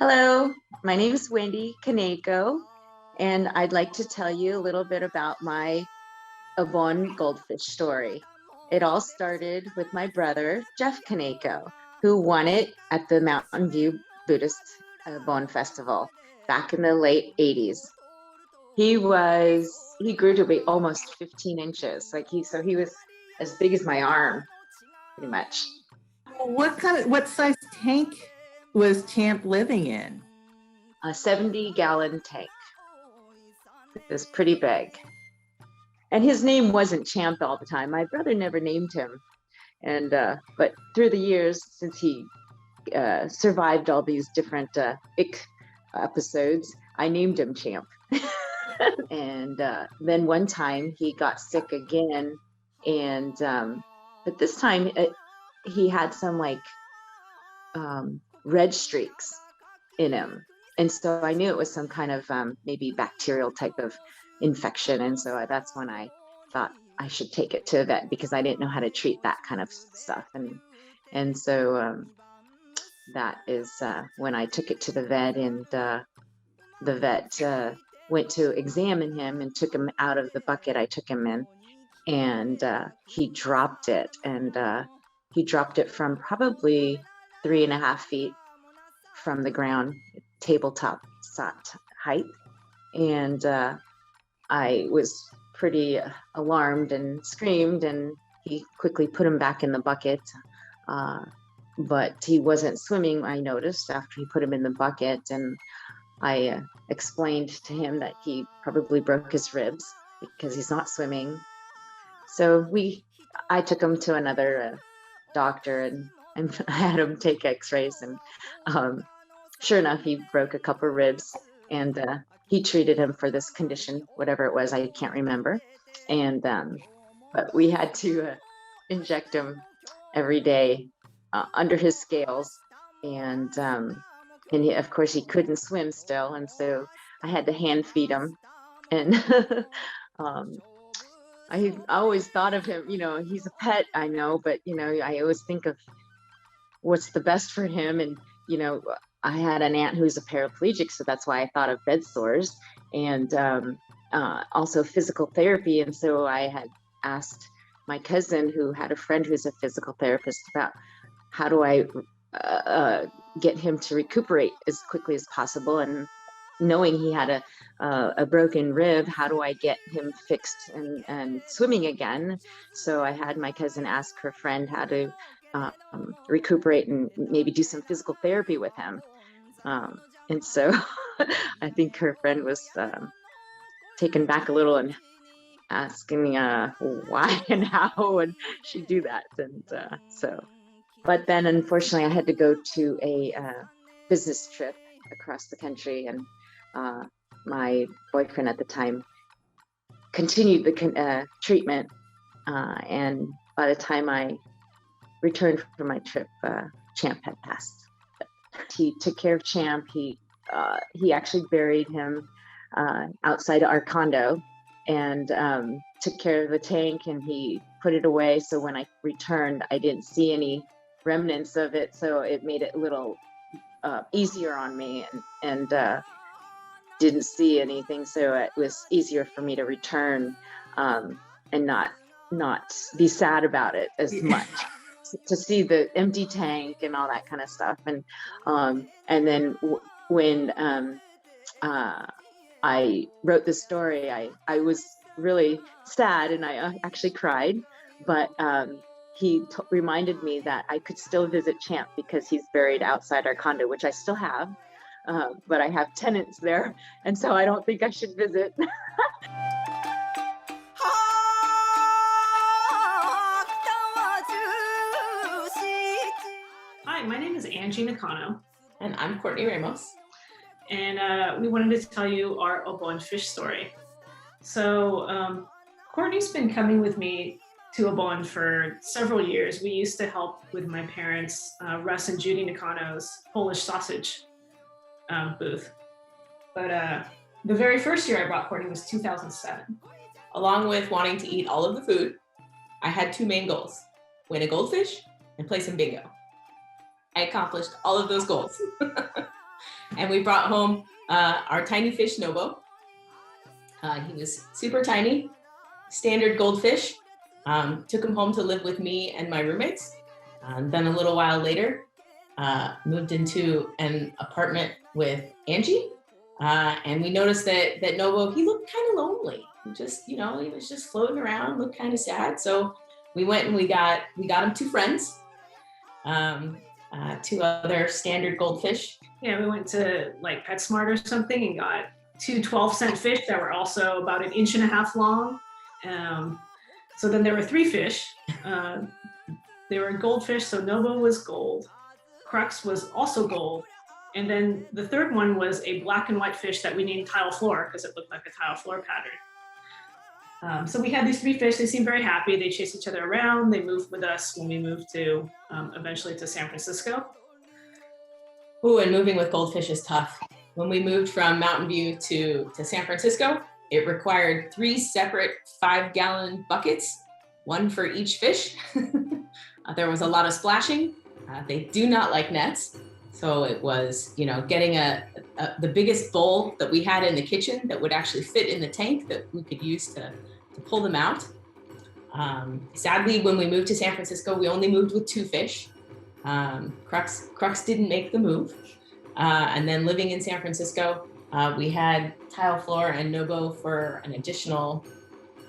Hello, my name is Wendy Kaneko, and I'd like to tell you a little bit about my Obon Goldfish story. It all started with my brother, Jeff Kaneko, who won it at the Mountain View Buddhist Obon Festival back in the late 80s. He grew to be almost 15 inches. He was as big as my arm, pretty much. What size tank was Champ living in? A 70-gallon tank. It was pretty big. And his name wasn't Champ all the time. My brother never named him. But through the years, since he survived all these different ick episodes, I named him Champ. And then one time he got sick again, but this time he had some red streaks in him, and so I knew it was some kind of maybe bacterial type of infection, and so that's when I thought I should take it to a vet because I didn't know how to treat that kind of stuff, and so that is when I took it to the vet, and the vet went to examine him and took him out of the bucket I took him in, and he dropped it, and he dropped it from probably 3.5 feet from the ground, tabletop height. And I was pretty alarmed and screamed, and he quickly put him back in the bucket. But he wasn't swimming, I noticed, after he put him in the bucket. And I explained to him that he probably broke his ribs because he's not swimming. So I took him to another doctor, and I had him take x-rays, and sure enough, he broke a couple ribs, and he treated him for this condition, whatever it was, I can't remember. And but we had to inject him every day under his scales, and of course he couldn't swim still, and so I had to hand feed him. And I always thought of him, he's a pet, I know, but I always think of what's the best for him. And I had an aunt who's a paraplegic, so that's why I thought of bed sores, and also physical therapy. And so I had asked my cousin, who had a friend who's a physical therapist, about how do I get him to recuperate as quickly as possible. And knowing he had a broken rib, how do I get him fixed and swimming again? So I had my cousin ask her friend how to recuperate and maybe do some physical therapy with him. And so I think her friend was taken back a little and asking me why and how would she do that. And but then unfortunately I had to go to a business trip across the country, and my boyfriend at the time continued the treatment, and by the time I returned from my trip, Champ had passed. He took care of Champ. He actually buried him outside our condo, and took care of the tank, and he put it away, so when I returned I didn't see any remnants of it, so it made it a little easier on me, and didn't see anything, so it was easier for me to return and not be sad about it as much. To see the empty tank and all that kind of stuff. And then when I wrote this story, I was really sad, and I actually cried, but he reminded me that I could still visit Champ because he's buried outside our condo, which I still have, but I have tenants there, and so I don't think I should visit. Hi, my name is Angie Nakano. And I'm Courtney Ramos. And we wanted to tell you our Obon fish story. So Courtney's been coming with me to Obon for several years. We used to help with my parents, Russ and Judy Nakano's Polish sausage booth. But the very first year I brought Courtney was 2007. Along with wanting to eat all of the food, I had two main goals: win a goldfish and play some bingo. I accomplished all of those goals. And we brought home our tiny fish, Nobo. He was super tiny, standard goldfish. Took him home to live with me and my roommates. Then a little while later, moved into an apartment with Angie. And we noticed that Nobo, he looked kind of lonely. He was just floating around, looked kind of sad. So we went and we got him two friends, two other standard goldfish. Yeah, we went to like PetSmart or something and got two 12-cent fish that were also about 1.5 inches long. So then there were 3 fish. They were goldfish, so Nobo was gold. Crux was also gold. And then the third one was a black and white fish that we named Tile Floor because it looked like a tile floor pattern. So we had these 3 fish. They seemed very happy. They chased each other around. They moved with us when we moved to, eventually to San Francisco. Ooh, and moving with goldfish is tough. When we moved from Mountain View to San Francisco, it required 3 separate 5-gallon buckets, 1 for each fish. There was a lot of splashing. They do not like nets. So it was, getting the biggest bowl that we had in the kitchen that would actually fit in the tank that we could use to pull them out. Sadly, when we moved to San Francisco, we only moved with 2 fish. Crux didn't make the move. And then living in San Francisco, we had Tile Floor and Nobo for an additional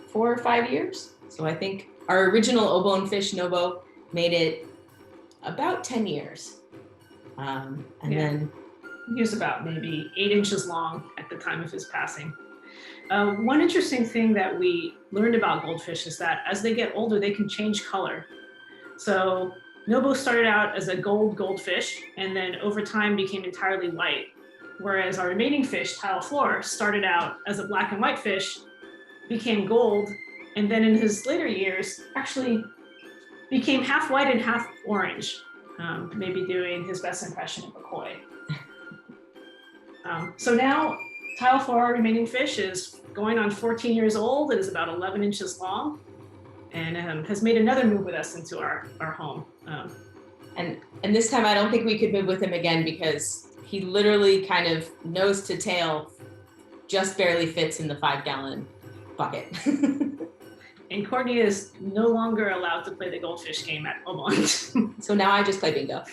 4 or 5 years. So I think our original Obon fish, Nobo, made it about 10 years. Then he was about maybe 8 inches long at the time of his passing. One interesting thing that we learned about goldfish is that as they get older, they can change color. So Nobo started out as a goldfish and then over time became entirely white. Whereas our remaining fish, Tile Floor, started out as a black and white fish, became gold, and then in his later years actually became half white and half orange, maybe doing his best impression of a koi. So now Tile Floor, our remaining fish, is going on 14 years old. It is about 11 inches long and has made another move with us into our home. And this time I don't think we could move with him again because he literally kind of nose to tail just barely fits in the 5-gallon bucket. And Courtney is no longer allowed to play the goldfish game at Obon. So now I just play bingo.